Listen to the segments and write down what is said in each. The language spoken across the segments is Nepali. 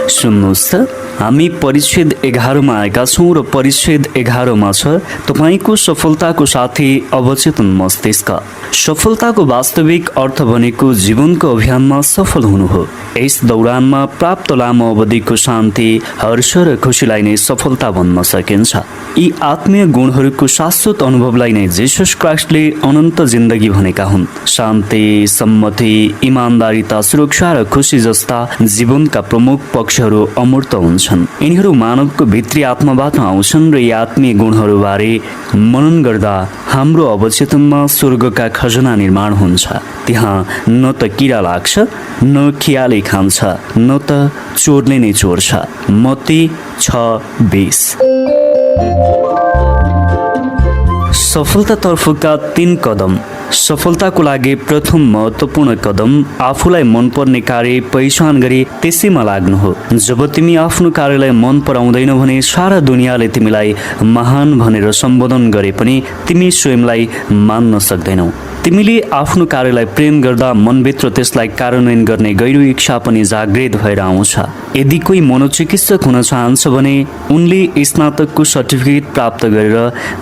सुन्नुहोस् त, हामी परिच्छेद 11 मा आएका छौँ र परिच्छेद 11 मा छ तपाईँको सफलताको साथी अवचेतन मस्तिष्क। सफलताको वास्तविक अर्थ भनेको जीवनको अभियानमा सफल हुनु हो। यस दौरानमा प्राप्त लामो अवधिको शान्ति, हर्ष र खुसीलाई नै सफलता भन्न सकिन्छ। यी आत्मीय गुणहरूको शाश्वत अनुभवलाई नै जिसस क्राइस्टले अनन्त जिन्दगी भनेका हुन्। शान्ति, सम्मति, इमान्दारिता, सुरक्षा र खुसी जस्ता जीवनका प्रमुख पक्षहरू अमूर्त हुन्छन्। यिनीहरू मानवको भित्री आत्माबाट आउँछन् र यी आत्मीय गुणहरूबारे मनन गर्दा हाम्रो अवचेतनमा स्वर्गका खजना निर्माण हुन्छ। त्यहाँ न त किरा लाग्छ, न खियाले खान्छ, न त चोरले नै चोर्छ। मत्ती 6:20। सफलतातर्फका 3 कदम। सफलताको लागि प्रथम महत्त्वपूर्ण कदम आफूलाई मनपर्ने कार्य पहिचान गरी त्यसैमा लाग्नु हो। जब तिमी आफ्नो कार्यलाई मन पराउँदैनौ भने सारा दुनियाँले तिमीलाई महान भनेर सम्बोधन गरे पनि तिमी स्वयंलाई मान्न सक्दैनौ। तिमीले आफ्नो कार्यलाई प्रेम गर्दा मनभित्र त्यसलाई कार्यान्वयन गर्ने गहिरो इच्छा पनि जागृत भएर आउँछ। यदि कोही मनोचिकित्सक हुन चाहन्छ भने उनले स्नातकको सर्टिफिकेट प्राप्त गरेर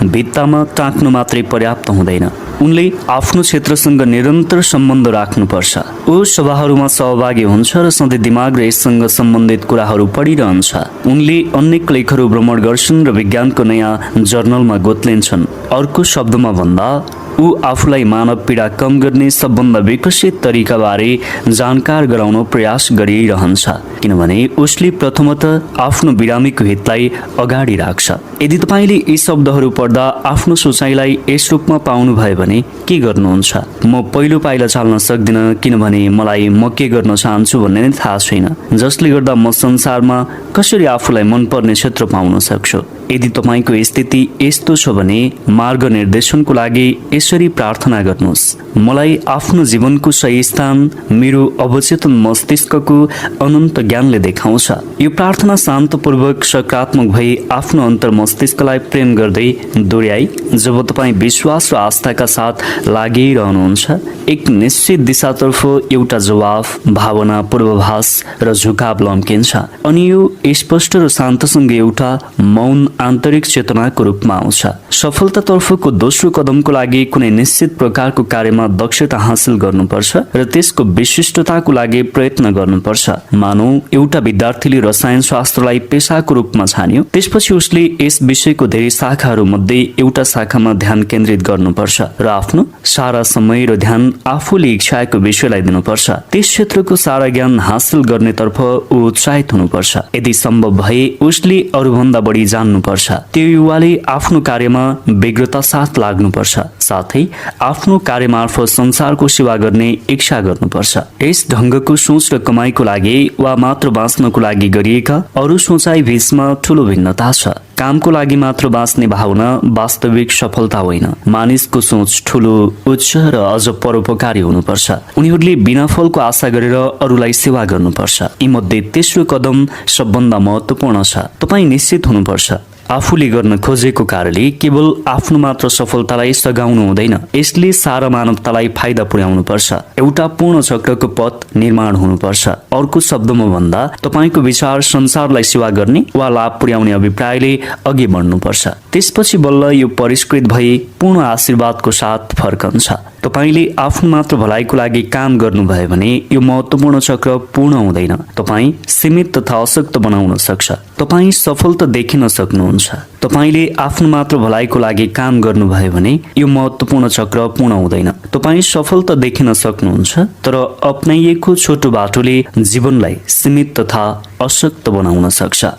भित्तामा टाँक्नु मात्रै पर्याप्त हुँदैन। उनले आफ्नो क्षेत्रसँग निरन्तर सम्बन्ध राख्नुपर्छ। ऊ सभाहरूमा सहभागी हुन्छ र सधैँ दिमाग र यससँग सम्बन्धित कुराहरू पढिरहन्छ। उनले अनेक लेखहरू भ्रमण गर्छन् र विज्ञानको नयाँ जर्नलमा गोत्लिन्छन्। अर्को शब्दमा भन्दा ऊ आफूलाई मानव पीडा कम गर्ने सबभन्दा विकसित तरिकाबारे जानकार गराउन प्रयास गरिरहन्छ, किनभने उसले प्रथमतः आफ्नो बिरामीको हितलाई अगाडि राख्छ। यदि तपाईँले यी शब्दहरू पढ्दा आफ्नो सोचाइलाई यस रूपमा पाउनुभयो भने के गर्नुहुन्छ? म पहिलो पाइला चाल्न सक्दिनँ किनभने मलाई म के गर्न चाहन्छु भन्ने नै थाहा छैन, जसले गर्दा म संसारमा कसरी आफूलाई मनपर्ने क्षेत्र पाउन सक्छु। यदि तपाईँको स्थिति यस्तो छ भने मार्ग निर्देशनको लागि यसरी प्रार्थना गर्नुहोस्। मलाई आफ्नो जीवनको सही स्थान मेरो अवचेतन मस्तिष्कको अनन्त ज्ञानले देखाउँछ। यो प्रार्थना शान्तपूर्वक सकारात्मक भई आफ्नो अन्तर मस्तिष्कलाई प्रेम गर्दै दोहोऱ्याई जब तपाईँ विश्वास र आस्थाका साथ लागिरहनुहुन्छ, एक निश्चित दिशातर्फ एउटा जवाफ, भावना, पूर्वाभास र झुकाव लम्किन्छ अनि यो स्पष्ट र शान्तसँग एउटा मौन आन्तरिक चेतनाको रूपमा आउँछ। सफलतातर्फको दोस्रो कदमको लागि कुनै निश्चित प्रकारको कार्यमा दक्षता हासिल गर्नुपर्छ र त्यसको विशिष्टताको लागि प्रयत्न गर्नुपर्छ। मानौ एउटा विद्यार्थीले रसायन शास्त्रलाई पेसाको रूपमा छान्यो, त्यसपछि उसले यस विषयको धेरै शाखाहरू मध्ये एउटा शाखामा ध्यान केन्द्रित गर्नुपर्छ र आफ्नो सारा समय र ध्यान आफूले इच्छाएको विषयलाई दिनुपर्छ। त्यस क्षेत्रको सारा ज्ञान हासिल गर्नेतर्फ ऊ उत्साहित हुनुपर्छ। यदि सम्भव भए उसले अरूभन्दा बढी जान्नुपर्छ। त्यो युवाले आफ्नो कार्यमा व्यग्रता साथ लाग्नुपर्छ, साथै आफ्नो कार्य मार्फत संसारको सेवा गर्ने इच्छा गर्नुपर्छ। यस ढङ्गको सोच र कमाईको लागि वा मात्र बाँच्नको लागि गरिएका अरू सोचाइ बीचमा ठूलो भिन्नता छ। कामको लागि मात्र बाँच्ने भावना वास्तविक सफलता होइन। मानिसको सोच ठूलो, उच्च र अझ परोपकारी हुनुपर्छ। उनीहरूले बिना फलको आशा गरेर अरूलाई सेवा गर्नुपर्छ। यी मध्ये तेस्रो कदम सबभन्दा महत्त्वपूर्ण छ। तपाईँ निश्चित हुनुपर्छ आफूले गर्न खोजेको कार्यले केवल आफ्नो मात्र सफलतालाई सघाउनु हुँदैन, यसले सारा मानवतालाई फाइदा पुर्याउनु पर्छ। एउटा पूर्ण चक्रको पथ निर्माण हुनुपर्छ। अर्को शब्दमा भन्दा तपाईँको विचार संसारलाई सेवा गर्ने वा लाभ पुर्याउने अभिप्रायले अघि बढ्नुपर्छ। त्यसपछि बल्ल यो परिष्कृत भई पूर्ण आशीर्वादको साथ फर्कन्छ। तपाईले आफ्नो मात्र भलाइको लागि काम गर्नुभयो भने यो महत्त्वपूर्ण चक्र पूर्ण हुँदैन। तपाईँ सीमित तथा अशक्त बनाउन सक्छ। तपाईँ सफल त देखिन सक्नुहुन्छ। तपाईले आफ्नो मात्र भलाइको लागि काम गर्नुभयो भने यो महत्त्वपूर्ण चक्र पूर्ण हुँदैन। तपाईँ सफल त देखिन सक्नुहुन्छ, तर अपनाइएको छोटो बाटोले जीवनलाई सीमित तथा अशक्त बनाउन सक्छ।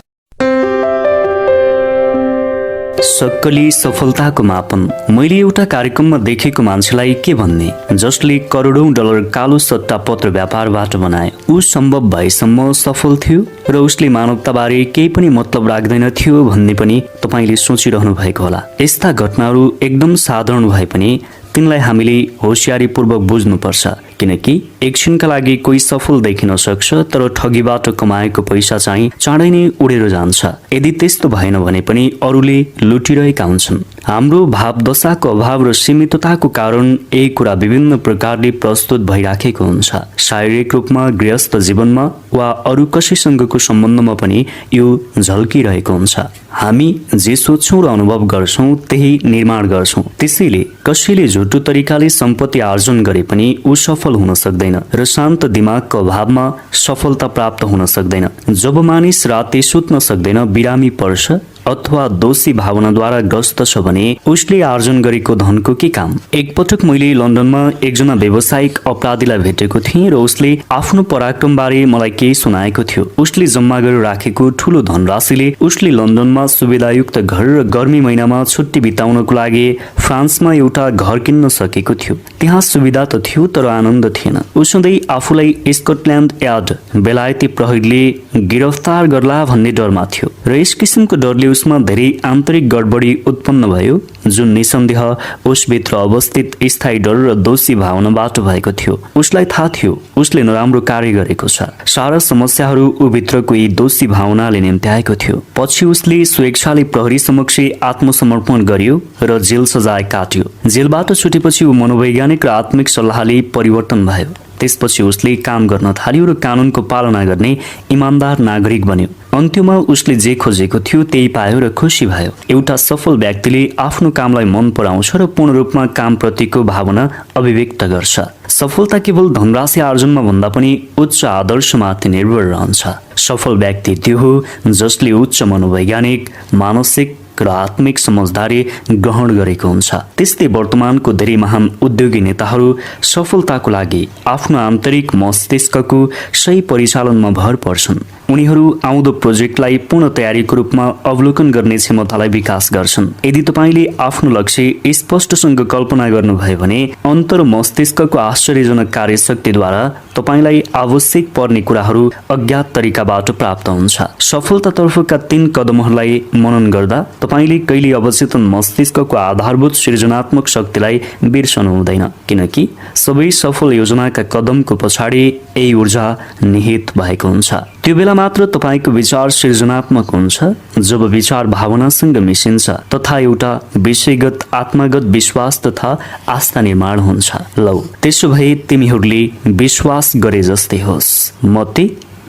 सक्कली सफलताको मापन। मैले एउटा कार्यक्रममा देखेको मान्छेलाई के भन्ने, जसले करोडौं डलर कालो सट्टा पत्र व्यापारबाट बनाए। ऊ सम्भव भएसम्म सफल थियो र उसले मानवताबारे केही पनि मतलब राख्दैन थियो भन्ने पनि तपाईले सोचिरहनु भएको होला। यस्ता घटनाहरू एकदम साधारण भए पनि तिनलाई हामीले होशियारीपूर्वक बुझ्नुपर्छ, किनकि एकछिनका लागि कोही सफल देखिन सक्छ तर ठगीबाट कमाएको पैसा चाहिँ चाँडै नै उडेर जान्छ। यदि त्यस्तो भएन भने पनि अरूले लुटिरहेका हुन्छन्। हाम्रो भावदशाको अभाव र सीमितताको कारण यही कुरा विभिन्न प्रकारले प्रस्तुत भइराखेको हुन्छ। शारीरिक रूपमा, गृहस्थ जीवनमा वा अरू कसैसँगको सम्बन्धमा पनि यो झल्किरहेको हुन्छ। हामी जे सोच्छौं र अनुभव गर्छौं त्यही निर्माण गर्छौं। त्यसैले कसैले झुटो तरिकाले सम्पत्ति आर्जन गरे पनि ऊ सफल हुन सक्दैन र शान्त दिमागको अभावमा सफलता प्राप्त हुन सक्दैन। जब मानिस राति सुत्न सक्दैन, बिरामी पर्छ अथवा दोषी भावनाद्वारा ग्रस्त छ भने उसले आर्जन गरेको धनको के काम। एकपटक मैले लन्डनमा एकजना व्यावसायिक अपराधीलाई भेटेको थिएँ र उसले आफ्नो पराक्रमबारे मलाई केही सुनाएको थियो। उसले जम्मा गरेर राखेको ठूलो धनराशिले उसले लन्डनमा सुविधायुक्त घर र गर्मी महिनामा छुट्टी बिताउनको लागि फ्रान्समा एउटा घर किन्न सकेको थियो। त्यहाँ सुविधा त थियो तर आनन्द थिएन। ऊ सधैँ आफूलाई स्कटल्यान्ड यार्ड बेलायती प्रहरीले गिरफ्तार गर्ला भन्ने डरमा थियो र यस किसिमको डरले उसमा धेरै आन्तरिक गडबडी उत्पन्न भयो, जुन निसन्देह उसभित्र अवस्थित स्थायी डर र दोषी भावनाबाट भएको थियो। उसलाई थाहा थियो उसले नराम्रो कार्य गरेको छ। सारा समस्याहरू उभित्रको यी दोषी भावनाले निम्त्याएको थियो। पछि उसले स्वेच्छाले प्रहरी समक्ष आत्मसमर्पण गर्यो र जेल सजाय काट्यो। जेलबाट छुटेपछि ऊ मनोवैज्ञानिक र आत्मिक सल्लाहले परिवर्तन भयो। त्यसपछि उसले काम गर्न थाल्यो र कानुनको पालना गर्ने इमानदार नागरिक बन्यो। अन्त्यमा उसले जे खोजेको थियो त्यही पायो र खुसी भयो। एउटा सफल व्यक्तिले आफ्नो कामलाई मन पराउँछ र पूर्ण रूपमा कामप्रतिको भावना अभिव्यक्त गर्छ। सफलता केवल धनराशि आर्जनमा भन्दा पनि उच्च आदर्शमाथि निर्भर रहन्छ। सफल व्यक्ति त्यो हो जसले उच्च मनोवैज्ञानिक, मानसिक र आत्मिक समझदारी ग्रहण गरेको हुन्छ। त्यस्तै वर्तमानको धेरै महान उद्योगी नेताहरू सफलताको लागि आफ्नो आन्तरिक मस्तिष्कको सही परिचालनमा भर पर्छन्। उनीहरू आउँदो प्रोजेक्टलाई पूर्ण तयारीको रूपमा अवलोकन गर्ने क्षमतालाई विकास गर्छन्। यदि तपाईले आफ्नो लक्ष्य स्पष्टसँग कल्पना गर्नुभयो भने अन्तर मस्तिष्कको आश्चर्यजनक कार्यशक्तिद्वारा तपाईलाई आवश्यक पर्ने कुराहरू अज्ञात तरिकाबाट प्राप्त हुन्छ। सफलतातर्फका 3 कदमहरूलाई मनन गर्दा तपाईले कहिले अवचेतन मस्तिष्कको आधारभूत सृजनात्मक शक्तिलाई बिर्सनु हुँदैन, किनकि सबै सफल योजनाका कदमको पछाडि यही ऊर्जा निहित भएको हुन्छ। त्यो बेला मात्र तपाईको विचार सृजनात्मक हुन्छ जब विचार भावनासँग मिसिन्छ तथा एउटा विषयगत आत्मागत विश्वास तथा आस्था निर्माण हुन्छ। लौ त्यसो भए तिमीहरूले विश्वास गरे जस्तै होस्। मत्ती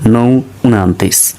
9:29।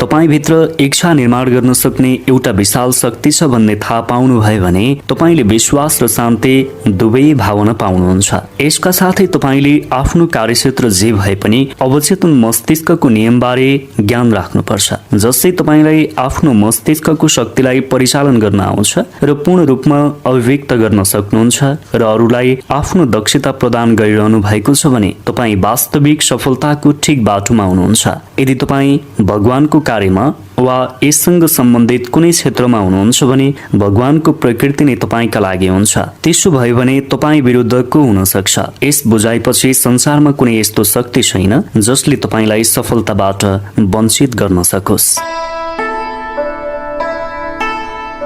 तपाईभित्र इच्छा निर्माण गर्न सक्ने एउटा विशाल शक्ति छ भन्ने थाहा पाउनुभयो भने तपाईले विश्वास र शान्ति दुवै भावना पाउनुहुन्छ। यसका साथै तपाईले आफ्नो कार्यक्षेत्र जे भए पनि अवचेतन मस्तिष्कको नियमबारे ज्ञान राख्नुपर्छ, जसै तपाईलाई आफ्नो मस्तिष्कको शक्तिलाई परिचालन गर्न आउँछ र पूर्ण रूपमा अभिव्यक्त गर्न सक्नुहुन्छ र अरूलाई आफ्नो दक्षता प्रदान गरिरहनु भएको छ भने तपाई वास्तविक सफलताको ठिक बाटोमा हुनुहुन्छ। यदि तपाई भगवानको कार्यमा वा यससँग सम्बन्धित कुनै क्षेत्रमा हुनुहुन्छ भने भगवानको प्रकृति नै तपाईका लागि हुन्छ। त्यसो भयो भने तपाई विरुद्ध को हुन सक्छ? यस बुझाइपछि संसारमा कुनै यस्तो शक्ति छैन जसले तपाईलाई सफलताबाट वञ्चित गर्न सकोस्।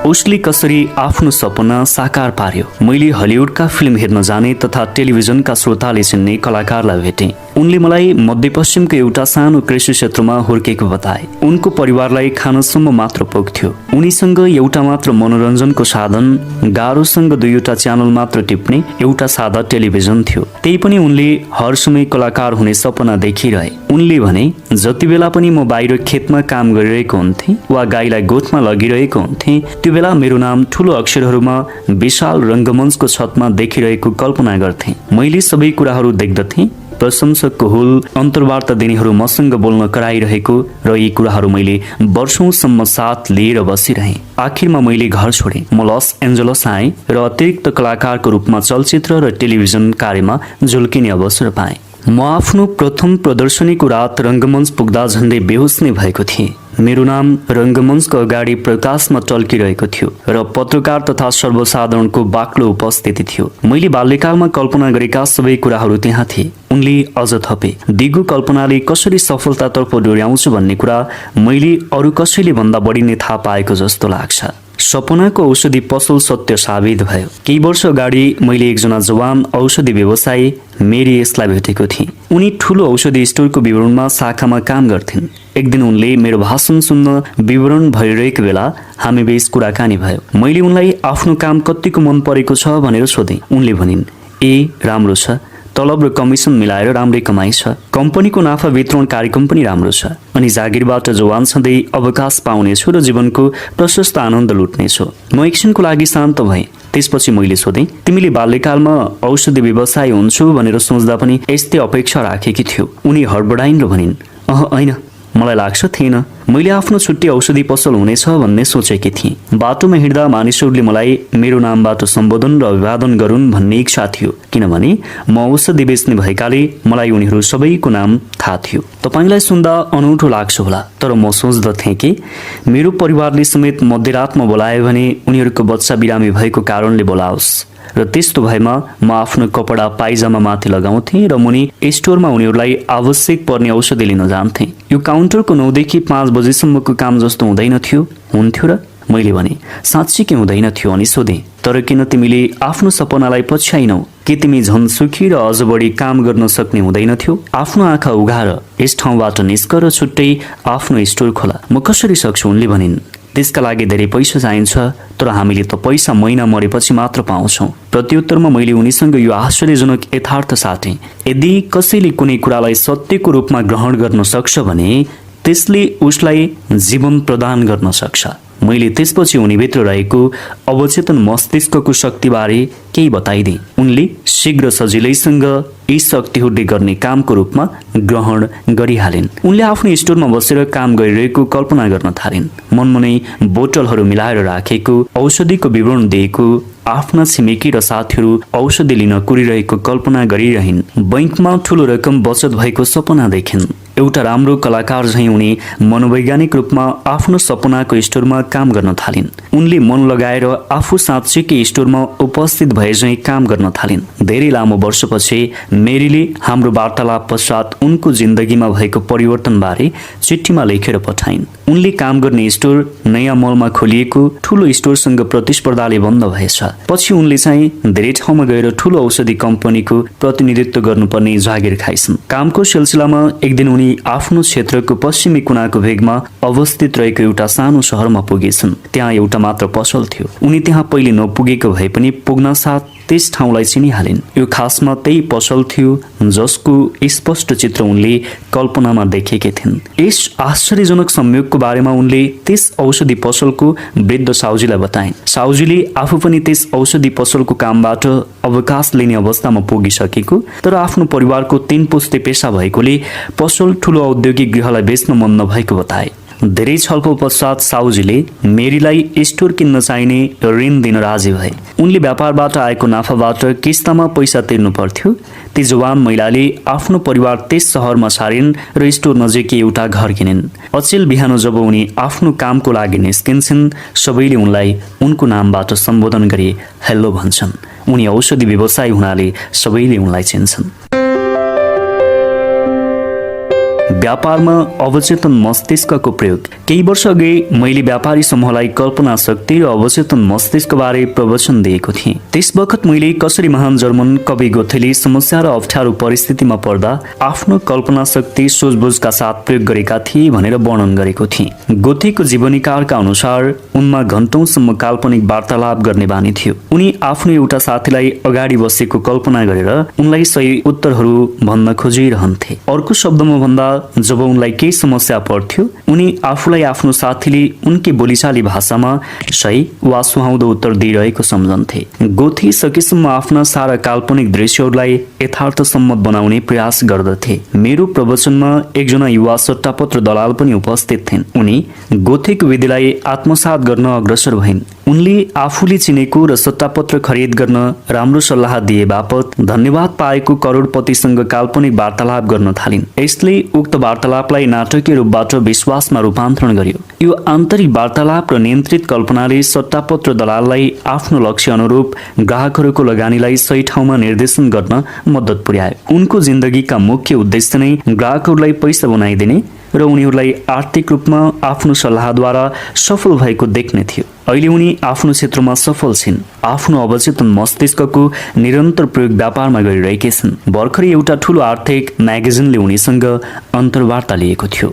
उसले कसरी आफ्नो सपना साकार पार्यो। मैले हलिउडका फिल्म हेर्न जाने तथा टेलिभिजनका श्रोताले चिन्ने कलाकारलाई भेटे। उनले मलाई मध्यपश्चिमको एउटा सानो कृषि क्षेत्रमा हुर्केको बताए। उनको परिवारलाई खानसम्म मात्र पुग्थ्यो। उनीसँग एउटा मात्र मनोरञ्जनको साधन, गाह्रोसँग 2वटा च्यानल मात्र टिप्ने एउटा सादा टेलिभिजन थियो। त्यही पनि उनले हर समय कलाकार हुने सपना देखिरहे। उनले भने जति बेला पनि म बाहिर खेतमा काम गरिरहेको हुन्थे वा गाईलाई गोठमा लगिरहेको हुन्थे त्यो बेला मेरो नाम ठूलो अक्षरहरूमा विशाल रंगमञ्चको छतमा देखिरहेको कल्पना गर्थे। मैले सबै कुराहरू देख्दथे। प्रशंसकको हुल, अन्तर्वार्ता दिनेहरू मसँग बोल्न कराइरहेको र यी कुराहरू मैले वर्षौंसम्म साथ लिएर बसिरहेँ। आखिरमा मैले घर छोडे। म लस एन्जलस आएँ र अतिरिक्त कलाकारको रूपमा चलचित्र र टेलिभिजन कार्यमा झुल्किने अवसर पाएँ। म आफ्नो प्रथम प्रदर्शनीको रात रंगमञ्च पुग्दा झन्डै बेहोस नै भएको थिएँ। मेरो नाम रंगमञ्चको अगाडि प्रकाशमा टल्किरहेको थियो र पत्रकार तथा सर्वसाधारणको बाक्लो उपस्थिति थियो। मैले बाल्यकालमा कल्पना गरेका सबै कुराहरू त्यहाँ थिए। उनले अझ थपे, दिगो कल्पनाले कसरी सफलतातर्फ डोर्याउँछ भन्ने कुरा मैले अरू कसैले भन्दा बढी नै थाहा पाएको जस्तो लाग्छ। सपनाको औषधि पसल सत्य साबित भयो। केही वर्ष अगाडि मैले एकजना जवान औषधि व्यवसायी मेरी यसलाई भेटेको थिएँ। उनी ठूलो औषधि स्टोरको विवरणमा शाखामा काम गर्थिन्। एक दिन उनले मेरो भाषण सुन्न विवरण भइरहेको बेला हामी बीच कुराकानी भयो। मैले उनलाई आफ्नो काम कतिको मन परेको छ भनेर सोधेँ। उनले भनिन्, ए राम्रो छ, तलब र कमिसन मिलाएर राम्रै कमाइ छ। कम्पनीको नाफा वितरण कार्यक्रम पनि राम्रो छ। अनि जागिरबाट जवान छँदै अवकाश पाउनेछु र जीवनको प्रशस्त आनन्द लुट्नेछु। म एकछिनको लागि शान्त भएँ। त्यसपछि मैले सोधेँ, तिमीले बाल्यकालमा औषधि व्यवसाय हुन्छु भनेर सोच्दा पनि यस्तै अपेक्षा राखेकी थियौ? उनी हडबडाइन् र भनिन्, होइन, मलाई लाग्छ थिएन। मैले आफ्नो छुट्टी औषधि पसल हुनेछ भन्ने सोचेकी थिएँ। बाटोमा हिँड्दा मानिसहरूले मलाई मेरो नामबाट सम्बोधन र अभिवादन गरून् भन्ने इच्छा थियो, किनभने म औषधि बेच्ने भएकाले मलाई उनीहरू सबैको नाम थाहा थियो। तपाईँलाई सुन्दा अनौठो लाग्छ होला, तर म सोच्दथेँ कि मेरो परिवारले समेत मध्यरातमा बोलायो भने उनीहरूको बच्चा बिरामी भएको कारणले बोलाओस्, र त्यस्तो भएमा म आफ्नो कपडा पाइजामा माथि लगाउँथेँ र मुनि स्टोरमा उनीहरूलाई आवश्यक पर्ने औषधि लिन जान्थेँ। यो काउन्टरको 9 देखि 5 बजेसम्मको काम जस्तो हुँदैन थियो? हुन्थ्यो र? मैले भने, साँच्चै के हुँदैन थियो अनि सोधेँ, तर किन तिमीले आफ्नो सपनालाई पछ्याइनौ? के तिमी झन् सुखी र अझ बढी काम गर्न सक्ने हुँदैन थियो? आफ्नो आँखा उघार यस ठाउँबाट निस्क र छुट्टै आफ्नो स्टोर खोला। म कसरी सक्छु? उनले भनिन्, त्यसका लागि धेरै पैसा चाहिन्छ, तर हामीले त पैसा महिना मरेपछि मात्र पाउँछौँ। प्रत्युत्तरमा मैले उनीसँग यो आश्चर्यजनक यथार्थ साटेँ, यदि कसैले कुनै कुरालाई सत्यको रूपमा ग्रहण गर्न सक्छ भने त्यसले उसलाई जीवन प्रदान गर्न सक्छ। मैले त्यसपछि उनीभित्र रहेको अवचेतन मस्तिष्कको शक्तिबारे केही बताइदिएँ। उनले शीघ्र सजिलैसँग यी शक्तिहरूले गर्ने कामको रूपमा ग्रहण गरिहालिन्। उनले आफ्नो स्टोरमा बसेर काम गरिरहेको कल्पना गर्न थालिन्। मनमनै बोतलहरू मिलाएर राखेको, औषधिको विवरण दिएको, आफ्ना छिमेकी र साथीहरू औषधि लिन कुरिरहेको कल्पना गरिरहन्। बैंकमा ठूलो रकम बचत भएको सपना देखिन्। एउटा राम्रो कलाकार झैं उनी मनोवैज्ञानिक रूपमा आफ्नो सपनाको स्टोरमा काम गर्न थालिन्। उनले मन लगाएर आफू साँच्चैकै स्टोरमा उपस्थित भए झैं काम गर्न थालिन्। धेरै लामो वर्षपछि मेरीले हाम्रो वार्तालाप पश्चात उनको जिन्दगीमा भएको परिवर्तनबारे चिठीमा लेखेर पठाइन्। उनले काम गर्ने स्टोर नयाँ मलमा खोलिएको ठूलो स्टोरसँग प्रतिस्पर्धाले बन्द भएछ। पछि उनले चाहिँ धेरै ठाउँमा गएर ठूलो औषधि कम्पनीको प्रतिनिधित्व गर्नुपर्ने जागिर खाइछन्। कामको सिलसिलामा एक दिन उनी आफ्नो क्षेत्रको पश्चिमी कुनाको भेगमा अवस्थित रहेको एउटा सानो शहरमा पुगेछन्। त्यहाँ एउटा मात्र पसल थियो। उनी त्यहाँ पहिले नपुगेको भए पनि पुग्न साथ त्यस ठाउँलाई चिनिहालिन्। यो खासमा त्यही पसल थियो जसको स्पष्ट चित्र उनले कल्पनामा देखेकी थिइन्। यस आश्चर्यजनक संयोगको बारेमा उनले त्यस औषधि पसलको वृद्ध साउजीलाई बताइन्। साउजीले आफू पनि त्यस औषधि पसलको कामबाट अवकाश लिने अवस्थामा पुगिसकेको, तर आफ्नो परिवारको 3 पुस्ते पेशा भएकोले पसल ठूलो औद्योगिक गृहलाई बेच्न मन नभएको बताए। धेरै छलफल पश्चात साउजीले मेरीलाई स्टोर किन्न चाहिने ऋण दिन राजी भए। उनले व्यापारबाट आएको नाफाबाट किस्तामा पैसा तिर्नु पर्थ्यो। ती जवान महिलाले आफ्नो परिवार त्यस सहरमा सारिन् र स्टोर नजिकै एउटा घर किनिन्। अचेल बिहान जब उनी आफ्नो कामको लागि निस्किन्छन्, सबैले उनलाई उनको नामबाट सम्बोधन गरी हेल्लो भन्छन्। उनी औषधि व्यवसायी हुनाले सबैले उनलाई चिन्छन्। व्यापारमा अवचेतन मस्तिष्कको प्रयोग। केही वर्ष अघि मैले व्यापारी समूहलाई कल्पना शक्ति र अवचेतन मस्तिष्कबारे प्रवचन दिएको थिएँ। त्यस बखत मैले कसरी महान जर्मन कवि गोथेले समस्या र अप्ठ्यारो परिस्थितिमा पर्दा आफ्नो कल्पना शक्ति सोचबुझका साथ प्रयोग गरेका थिए भनेर वर्णन गरेको थिएँ। गोथेको जीवनीकारका अनुसार उनमा घण्टौंसम्म काल्पनिक वार्तालाप गर्ने बानी थियो। उनी आफ्नो एउटा साथीलाई अगाडि बसेको कल्पना गरेर उनलाई सही उत्तरहरू भन्न खोजिरहन्थे। अर्को शब्दमा भन्दा जब उनलाई केही समस्या पर्थ्यो, उनी आफूलाई आफ्नो साथीले उनकी बोलीचाली भाषामा सही वा सुहाउँदो उत्तर दिइरहेको सम्झन्थे। गोथे सकेसम्म आफ्ना सारा काल्पनिक दृश्यहरूलाई यथार्थ सम्मत बनाउने प्रयास गर्दथे। मेरो प्रवचनमा एकजना युवा सट्टापत्र दलाल पनि उपस्थित थिइन्। उनी गोथेको विधिलाई आत्मसात गर्न अग्रसर भइन्। उनले आफूले चिनेको र सट्टापत्र खरिद गर्न राम्रो सल्लाह दिए बापत धन्यवाद पाएको करोडपतिसँग काल्पनिक वार्तालाप गर्न थालिन्। यसले उक्त वार्तालापलाई नाटकीय रूपबाट विश्वासमा रूपान्तरण गर्यो। यो आन्तरिक वार्तालाप र नियन्त्रित कल्पनाले सट्टापत्र दलाललाई आफ्नो लक्ष्य अनुरूप ग्राहकहरूको लगानीलाई सही ठाउँमा निर्देशन गर्न मद्दत पुर्यायो। उनको जिन्दगीका मुख्य उद्देश्य नै ग्राहकहरूलाई पैसा बनाइदिने र उनीहरूलाई आर्थिक रूपमा आफ्नो सल्लाहद्वारा सफल भएको देख्ने थियो। अहिले उनी आफ्नो क्षेत्रमा सफल छिन्। आफ्नो अवचेतन मस्तिष्कको निरन्तर प्रयोग व्यापारमा गरिरहेकी छिन्। भर्खरै एउटा ठूलो आर्थिक म्यागजिनले उनीसँग अन्तर्वार्ता लिएको थियो।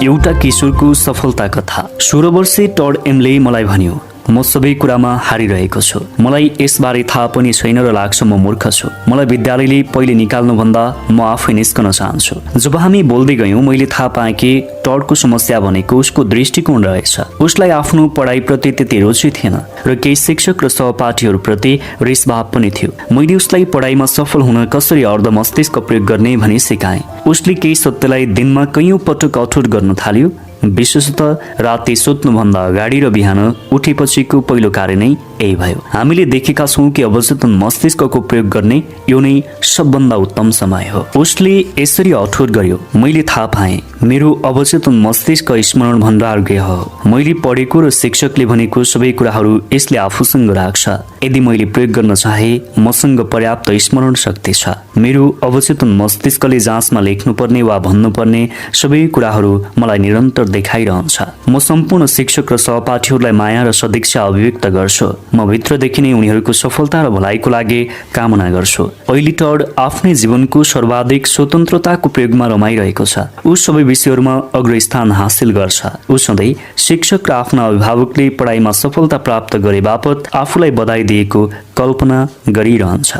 एउटा किशोरको सफलता कथा। 16 वर्षे टड एमले मलाई भन्यो, म सबै कुरामा हारिरहेको छु। मलाई यसबारे थाहा पनि छैन र लाग्छ म मूर्ख छु। मलाई विद्यालयले पहिले निकाल्नुभन्दा म आफै निस्कन चाहन्छु। जब हामी बोल्दै गयौँ मैले थाहा पाएँ कि टडको समस्या भनेको उसको दृष्टिकोण रहेछ। उसलाई आफ्नो पढाइप्रति त्यति रुचि थिएन र केही शिक्षक र सहपाठीहरूप्रति रिसभाव पनि थियो। मैले उसलाई पढाइमा सफल हुन कसरी अर्ध मस्तिष्क प्रयोग गर्ने भनी सिकाएँ। उसले केही सत्यलाई दिनमा कैयौँ पटक अठोट गर्न थाल्यो। विशेषतः राति सुत्नुभन्दा अगाडि र बिहान उठेपछिको पहिलो कार्य नै यही भयो। हामीले देखेका छौँ कि अवचेतन मस्तिष्कको प्रयोग गर्ने यो नै सबभन्दा उत्तम समय हो। उसले यसरी अठोट गर्यो। मैले थाहा पाएँ मेरो अवचेतन मस्तिष्क स्मरण भण्डार गृह हो। मैले पढेको र शिक्षकले भनेको सबै कुराहरू यसले आफूसँग राख्छ। यदि मैले प्रयोग गर्न चाहे मसँग पर्याप्त स्मरण शक्ति छ। मेरो अवचेतन मस्तिष्कले जाँचमा लेख्नुपर्ने वा भन्नुपर्ने सबै कुराहरू मलाई निरन्तर देखाइरहन्छ। म सम्पूर्ण शिक्षक र सहपाठीहरूलाई माया र सदिच्छा अभिव्यक्त गर्छु। म भित्रदेखि नै उनीहरूको सफलता र भलाइको लागि कामना गर्छु। अहिले टड आफ्नै जीवनको सर्वाधिक स्वतन्त्रताको प्रयोगमा रमाइरहेको छ। ऊ सबै विषयहरूमा अग्रस्थान हासिल गर्छ। ऊ सधैँ शिक्षक र आफ्ना अभिभावकले पढाइमा सफलता प्राप्त गरे बापत आफूलाई बधाई दिएको कल्पना गरिरहन्छ।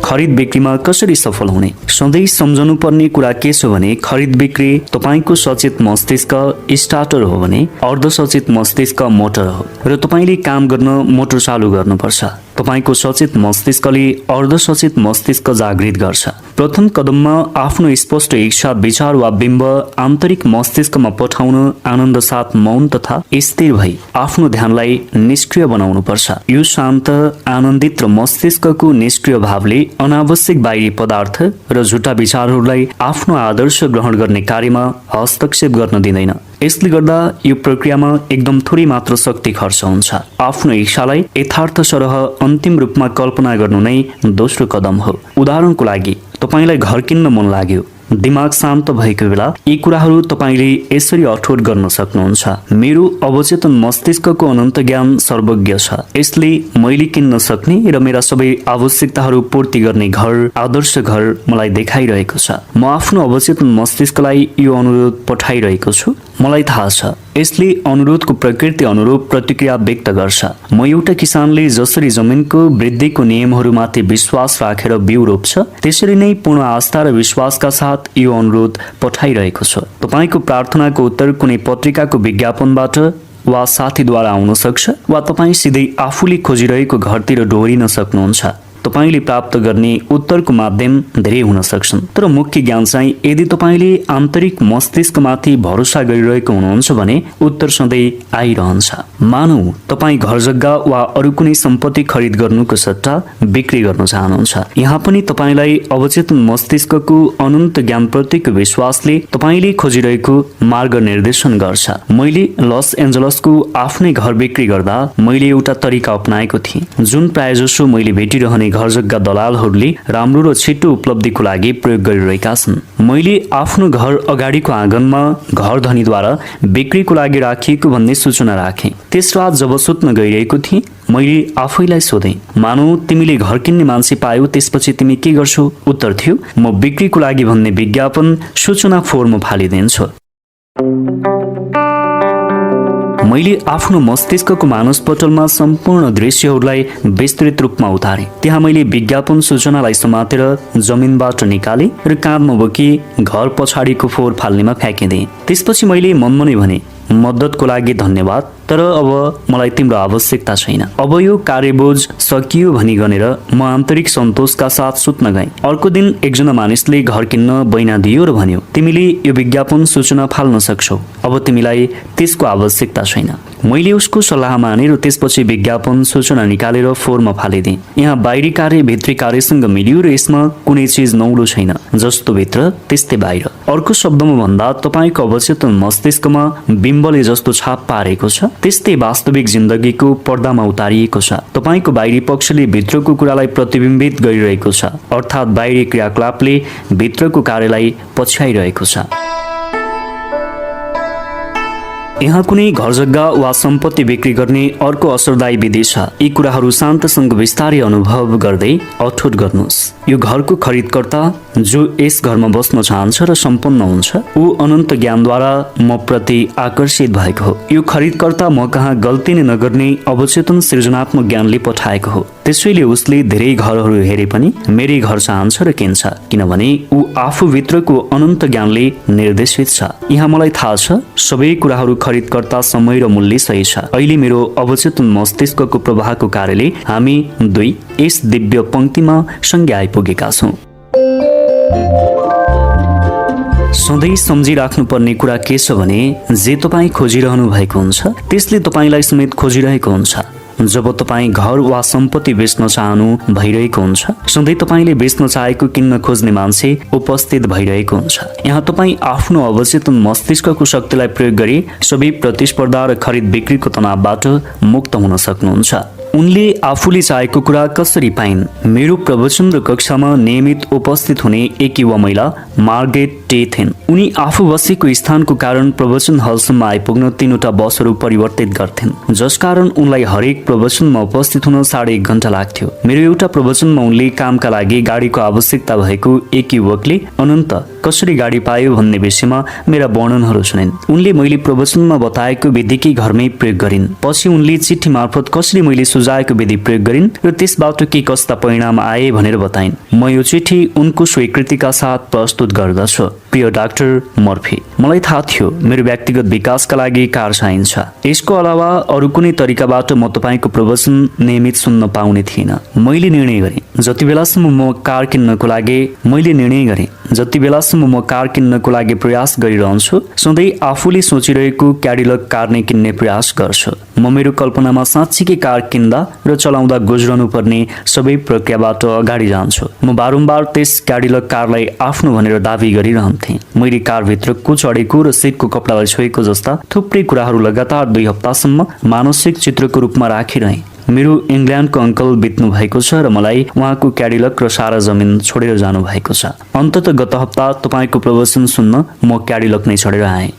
खरिद बिक्रीमा कसरी सफल हुने? सधैँ सम्झनु पर्ने कुरा के छ भने खरिद बिक्री तपाईको सचेत मस्तिष्क स्टार्टर हो भने अर्ध सचेत मस्तिष्क मोटर हो र तपाईले काम गर्न मोटर चालु गर्नुपर्छ। तपाईको सचेत मस्तिष्कले अर्ध सचेत मस्तिष्क जागृत गर्छ। प्रथम कदममा आफ्नो स्पष्ट इच्छा विचार वा बिम्ब आन्तरिक मस्तिष्कमा पठाउन आनन्द साथ मौन तथा स्थिर भई आफ्नो ध्यानलाई निष्क्रिय बनाउनु पर्छ। यो शान्त आनन्दित र मस्तिष्कको निष्क्रिय भावले अनावश्यक बाहिरी पदार्थ र झुटा विचारहरूलाई आफ्नो आदर्श ग्रहण गर्ने कार्यमा हस्तक्षेप गर्न दिँदैन। यसले गर्दा यो प्रक्रियामा एकदम थोरै मात्र शक्ति खर्च हुन्छ। आफ्नो इच्छालाई यथार्थ सरह अन्तिम रूपमा कल्पना गर्नु नै दोस्रो कदम हो। उदाहरणको लागि तपाईलाई घर किन्न मन लाग्यो। दिमाग शान्त भएको बेला यी कुराहरू तपाईले यसरी अठोट गर्न सक्नुहुन्छ। मेरो अवचेतन मस्तिष्कको अनन्त ज्ञान सर्वज्ञ छ। यसले मैले किन्न सक्ने र मेरा सबै आवश्यकताहरू पूर्ति गर्ने घर आदर्श घर मलाई देखाइरहेको छ। म आफ्नो अवचेतन मस्तिष्कलाई यो अनुरोध पठाइरहेको छु। मलाई थाहा छ यसले अनुरोधको प्रकृति अनुरूप प्रतिक्रिया व्यक्त गर्छ। म एउटा किसानले जसरी जमिनको वृद्धिको नियमहरूमाथि विश्वास राखेर बिउ रोप्छ त्यसरी नै पूर्ण आस्था र विश्वासका साथ यो अनुरोध पठाइरहेको छु। तपाईको प्रार्थनाको उत्तर कुनै पत्रिकाको विज्ञापनबाट वा साथीद्वारा आउन सक्छ वा तपाईँ सिधै आफूले खोजिरहेको घरतिर डोहोरिन सक्नुहुन्छ। तपाईले प्राप्त गर्ने उत्तरको माध्यम धेरै हुन सक्छन् तर मुख्य ज्ञान चाहिँ यदि तपाईले आन्तरिक मस्तिष्कमाथि भरोसा गरिरहेको हुनुहुन्छ भने उत्तर सधैँ आइरहन्छ। मानौ तपाईँ घर जग्गा वा अरू कुनै सम्पत्ति खरिद गर्नुको सट्टा बिक्री गर्न चाहनुहुन्छ। यहाँ पनि तपाईलाई अवचेतन मस्तिष्कको अनन्त ज्ञानप्रतिको विश्वासले तपाईले खोजिरहेको मार्ग निर्देशन गर्छ। मैले लस एन्जलसको आफ्नै घर बिक्री गर्दा मैले एउटा तरिका अपनाएको थिएँ जुन प्रायजसो मैले भेटिरहने घर जग्गा दलालहरूले राम्रो र छिटो उपलब्धिको लागि प्रयोग गरिरहेका छन्। मैले आफ्नो घर अगाडिको आँगनमा घर धनीद्वारा बिक्रीको लागि राखिएको भन्ने सूचना राखेँ। त्यस रात जब सुत्न गइरहेको थिएँ मैले आफैलाई सोधेँ मानौ तिमीले घर किन्ने मान्छे पायौ त्यसपछि तिमी के गर्छौ? उत्तर थियो म बिक्रीको लागि भन्ने विज्ञापन सूचना फोर्म फालिदिन्छु। मैले आफ्नो मस्तिष्कको मानसपटलमा सम्पूर्ण दृश्यहरूलाई विस्तृत रूपमा उतारेँ। त्यहाँ मैले विज्ञापन सूचनालाई समातेर जमिनबाट निकालेँ र काँधमा बोकी घर पछाडिको फोहोर फाल्नेमा फ्याँकिदिएँ। त्यसपछि मैले मनमा नै भने मद्दतको लागि धन्यवाद तर अब मलाई तिम्रो आवश्यकता छैन। अब यो कार्यबोझ सकियो भनी गनेर म आन्तरिक सन्तोषका साथ सुत्न गएँ। अर्को दिन एकजना मानिसले घर किन्न बैना दियो र भन्यो तिमीले यो विज्ञापन सूचना फाल्न सक्छौ। अब तिमीलाई त्यसको आवश्यकता छैन। मैले उसको सल्लाह माने र त्यसपछि विज्ञापन सूचना निकालेर फोर्म फालिदिएँ। यहाँ बाहिरी कार्य भित्री कार्यसँग मिल्यो र यसमा कुनै चिज नौलो छैन। जस्तो भित्र त्यस्तै बाहिर। अर्को शब्दमा भन्दा तपाईको अवचेतन मस्तिष्कमा बिम्बले जस्तो छाप पारेको छ त्यस्तै वास्तविक जिन्दगीको पर्दामा उतारिएको छ। तपाईको बाहिरी पक्षले भित्रको कुरालाई प्रतिबिम्बित गरिरहेको छ अर्थात् बाहिरी क्रियाकलापले भित्रको कार्यलाई पछ्याइरहेको छ। यहाँ कुनै घर जग्गा वा सम्पत्ति बिक्री गर्ने अर्को असरदायी विधि छ। यी कुराहरू शान्तसँग विस्तारै अनुभव गर्दै अठोट गर्नुहोस्। यो घरको खरिदकर्ता जो यस घरमा बस्न चाहन्छ र सम्पन्न हुन्छ, ऊ अनन्त ज्ञानद्वारा म प्रति आकर्षित भएको हो। यो खरिदकर्ता म कहाँ गल्ती नै नगर्ने अवचेतन सृजनात्मक ज्ञानले पठाएको हो। त्यसैले उसले धेरै घरहरू हेरे पनि मेरै घर चाहन्छ र किन्छ, किनभने ऊ आफूभित्रको अनन्त ज्ञानले निर्देशित छ। यहाँ मलाई थाहा छ सबै कुराहरू खरिदकर्ता समय र मूल्य सही छ। अहिले मेरो अवचेतन मस्तिष्कको प्रवाहको कारणले हामी दुई यस दिव्य पंक्तिमा सँगै आइपुगेका छौँ। सधैँ सम्झिराख्नुपर्ने कुरा के छ भने जे तपाईँ खोजिरहनु भएको हुन्छ त्यसले तपाईँलाई समेत खोजिरहेको हुन्छ। जब तपाईँ घर वा सम्पत्ति बेच्न चाहनु भइरहेको हुन्छ, सधैँ तपाईँले बेच्न चाहेको किन्न खोज्ने मान्छे उपस्थित भइरहेको हुन्छ। यहाँ तपाईँ आफ्नो अवचेतन मस्तिष्कको शक्तिलाई प्रयोग गरी सबै प्रतिस्पर्धा र खरिद बिक्रीको तनावबाट मुक्त हुन सक्नुहुन्छ। उनले आफूले चाहेको कुरा कसरी पाइन्? मेरो प्रवचन र कक्षामा नियमित उपस्थित हुने एक युवा महिला मार्गरेट टे थिइन्। उनी आफू बसेको स्थानको कारण प्रवचन हलसम्म आइपुग्न 3वटा बसहरू परिवर्तित गर्थिन्, जसकारण उनलाई हरेक प्रवचनमा उपस्थित हुन 1.5 घण्टा लाग्थ्यो। मेरो एउटा प्रवचनमा उनले कामका लागि गाडीको आवश्यकता भएको एक युवकले अनन्त कसरी गाडी पायो भन्ने विषयमा मेरा वर्णनहरू सुनिन्। उनले मैले प्रवचनमा बताएको विधिकै घरमै प्रयोग गरिन्। पछि उनले चिठी मार्फत कसरी मैले सुझाएको विधि प्रयोग गरिन् र त्यसबाट के कस्ता परिणाम आए भनेर बताइन्। म यो चिठी उनको स्वीकृतिका साथ प्रस्तुत गर्दछु। प्रिय डाक्टर मर्फी, मलाई थाहा थियो मेरो व्यक्तिगत विकासका लागि कार चाहिन्छ। यसको अलावा अरू कुनै तरिकाबाट म तपाईँको प्रवचन नियमित सुन्न पाउने थिइनँ। मैले निर्णय गरेँ जति बेलासम्म म कार किन्नको लागि प्रयास गरिरहन्छु, सधैँ आफूले सोचिरहेको क्याडिलक कार नै किन्ने प्रयास गर्छु। म मेरो कल्पनामा साँच्चीकै कार किन्दा र चलाउँदा गुज्रनु पर्ने सबै प्रक्रियाबाट अगाडि जान्छु। म बारम्बार त्यस क्याडिलक कारलाई आफ्नो भनेर दावी गरिरहन्थेँ। मैले कारभित्रको चढेको र सिटको कपडालाई छोएको जस्ता थुप्रै कुराहरू लगातार 2 हप्तासम्म मानसिक चित्रको रूपमा राखिरहेँ। मेरो इङ्ल्यान्डको अङ्कल बित्नु भएको छ र मलाई उहाँको क्याडिलक र सारा जमिन छोडेर जानु भएको छ। अन्ततः गत हप्ता तपाईँको प्रवचन सुन्न म क्याडिलक नै छोडेर आएँ।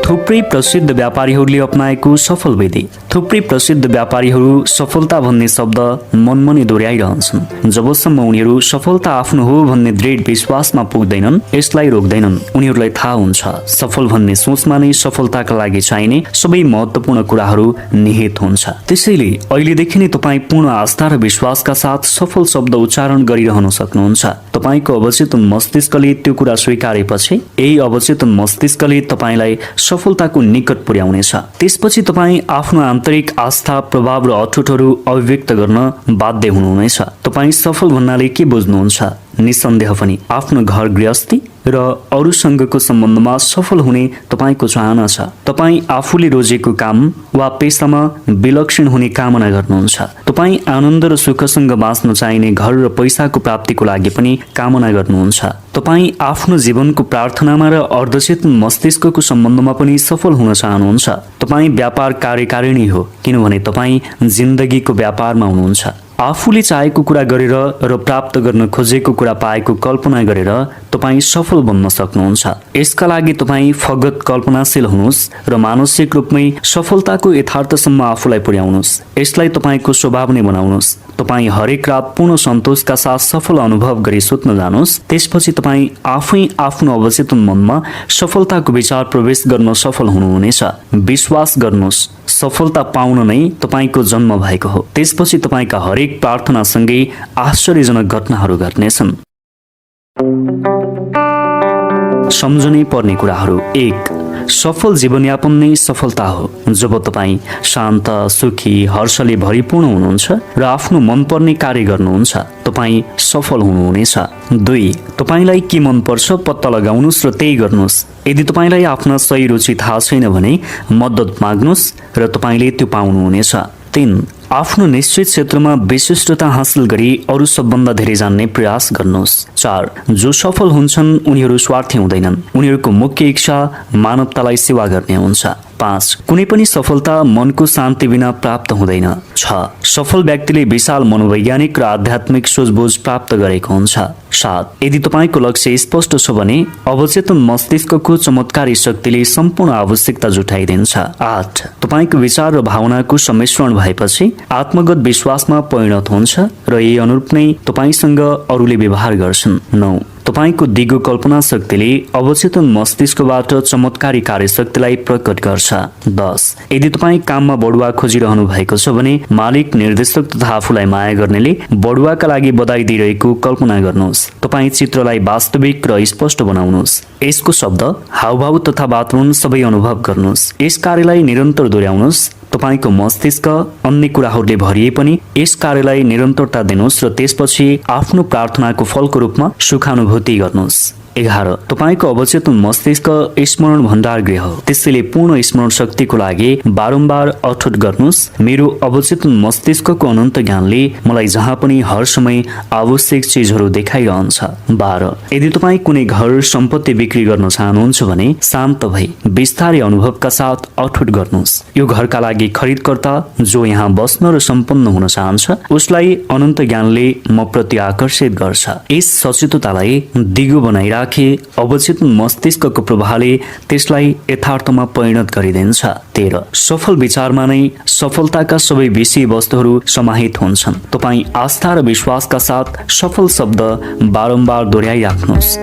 थुप्रै प्रसिद्ध व्यापारीहरूले अपनाएको सफल विधि। थुप्रै प्रसिद्ध व्यापारीहरू सफलता भन्ने शब्द मनमनै दोहोऱ्याइरहन्छन्। जबसम्म उनीहरू सफलता आफ्नो हो भन्ने दृढ विश्वासमा पुग्दैनन्, यसलाई रोक्दैनन्। उनीहरूलाई थाहा हुन्छ सफल भन्ने सोचमा नै सफलताका लागि चाहिने सबै महत्त्वपूर्ण कुराहरू निहित हुन्छ। त्यसैले अहिलेदेखि नै तपाईँ पूर्ण आस्था र विश्वासका साथ सफल शब्द उच्चारण गरिरहन सक्नुहुन्छ। तपाईँको अवचेतन मस्तिष्कले त्यो कुरा स्वीकारेपछि यही अवचेतन मस्तिष्कले तपाईँलाई सफलताको निकट पुर्याउनेछ। त्यसपछि तपाईँ आफ्नो आन्तरिक आस्था, प्रभाव र अठोटहरू अभिव्यक्त गर्न बाध्य हुनुहुनेछ। तपाईँ सफल भन्नाले के बुझ्नुहुन्छ? निसन्देह पनि आफ्नो घर गृहस्थी र अरूसँगको सम्बन्धमा सफल हुने तपाईँको चाहना छ। तपाईँ आफूले रोजेको काम वा पेसामा विलक्षण हुने कामना गर्नुहुन्छ। तपाईँ आनन्द र सुखसँग बाँच्न चाहिने घर र पैसाको प्राप्तिको लागि पनि कामना गर्नुहुन्छ। तपाईँ आफ्नो जीवनको प्रार्थनामा र अर्धचेतन मस्तिष्कको सम्बन्धमा पनि सफल हुन चाहनुहुन्छ। तपाईँ व्यापार कार्यकारिणी हो, किनभने तपाईँ जिन्दगीको व्यापारमा हुनुहुन्छ। आफूले चाहेको कुरा गरेर र प्राप्त गर्न खोजेको कुरा पाएको कल्पना गरेर तपाईँ सफल बन्न सक्नुहुन्छ। यसका लागि तपाईँ फगत कल्पनाशील हुनुहोस् र मानसिक रूपमै सफलताको यथार्थसम्म आफूलाई पुर्याउनुहोस्। यसलाई तपाईँको स्वभाव नै बनाउनुहोस्। तपाईँ हरेक रात पूर्ण सन्तोषका साथ सफल अनुभव गरी सुत्न जानुहोस्। त्यसपछि तपाईँ आफै आफ्नो अवचेतन मनमा सफलताको विचार प्रवेश गर्न सफल हुनुहुनेछ। विश्वास गर्नुहोस्, सफलता पाउन नै तपाईँको जन्म भएको हो। त्यसपछि तपाईँका हरेक प्रार्थनासँगै आश्चर्यजनक घटनाहरू घट्नेछन्। सम्झनै पर्ने कुराहरू। 1. सफल जीवनयापन नै सफलता हो। जब तपाईँ शान्त, सुखी, हर्षले भरिपूर्ण हुनुहुन्छ र आफ्नो मनपर्ने कार्य गर्नुहुन्छ, तपाईँ सफल हुनुहुनेछ। 2. तपाईँलाई के मनपर्छ पत्ता लगाउनुहोस् र त्यही गर्नुहोस्। यदि तपाईँलाई आफ्ना सही रुचि थाहा छैन भने मद्दत माग्नुहोस् र तपाईँले त्यो पाउनुहुनेछ। 3. आफ्नो निश्चित क्षेत्रमा विशिष्टता हासिल गरी अरू सबभन्दा धेरै जान्ने प्रयास गर्नुहोस्। 4. जो सफल हुन्छन् उनीहरू स्वार्थी हुँदैनन्। उनीहरूको मुख्य इच्छा मानवतालाई सेवा गर्ने हुन्छ। 5 कुनै पनि सफलता मनको शान्ति बिना प्राप्त हुँदैन। 6 सफल व्यक्तिले विशाल मनोवैज्ञानिक र आध्यात्मिक सोचबुझ प्राप्त गरेको हुन्छ। 7 यदि तपाईको लक्ष्य स्पष्ट छ भने अवचेतन मस्तिष्कको चमत्कारी शक्तिले सम्पूर्ण आवश्यकता जुटाइदिन्छ। 8 तपाईको विचार र भावनाको सम्मिश्रण भएपछि आत्मगत विश्वासमा परिणत हुन्छ र यही अनुरूप नै तपाईसँग अरूले व्यवहार गर्छन्। 9 तपाईको दिगो कल्पना शक्तिले अवचेतन मस्तिष्कबाट चमत्कारी कार्यशक्तिलाई प्रकट गर्छ। 10 यदि तपाईँ काममा बढुवा खोजिरहनु भएको छ भने मालिक, निर्देशक तथा आफूलाई माया गर्नेले बढुवाका लागि बधाई दिइरहेको कल्पना गर्नुहोस्। तपाईँ चित्रलाई वास्तविक र स्पष्ट बनाउनुहोस्। यसको शब्द, हावभाव तथा वातावरण सबै अनुभव गर्नुहोस्। यस कार्यलाई निरन्तर दोहोर्याउनुहोस्। तपाईको मस्तिष्क अन्य कुराहरूले भरिए पनि यस कार्यलाई निरन्तरता दिनुहोस् र त्यसपछि आफ्नो प्रार्थनाको फलको रूपमा सुखानुभूति गर्नुहोस्। 11 तपाईको अवचेतन मस्तिष्क स्मरण भण्डार गृह हो, त्यसैले पूर्ण स्मरण शक्तिको लागि बारम्बार अठोट गर्नुहोस्। मेरो अवचेतन मस्तिष्कको अनन्त ज्ञानले मलाई जहाँ पनि हर समय आवश्यक चिजहरू देखाइरहन्छ। 12 यदि तपाईँ कुनै घर सम्पत्ति बिक्री गर्न चाहनुहुन्छ भने शान्त भई विस्तारै अनुभवका साथ अठोट गर्नुहोस्। यो घरका लागि खरिदकर्ता जो यहाँ बस्न र सम्पन्न हुन चाहन्छ उसलाई अनन्त ज्ञानले म प्रति आकर्षित गर्छ। यस सचेततालाई दिगो बनाइराख अवचेतन मस्तिष्कको प्रभावले त्यसलाई यथार्थमा परिणत गरिदिन्छ। 13 सफल विचारमा नै सफलताका सबै विषय वस्तुहरू समाहित हुन्छन्। तपाईँ आस्था र विश्वासका साथ सफल शब्द बारम्बार दोहोर्याइराख्नुहोस्।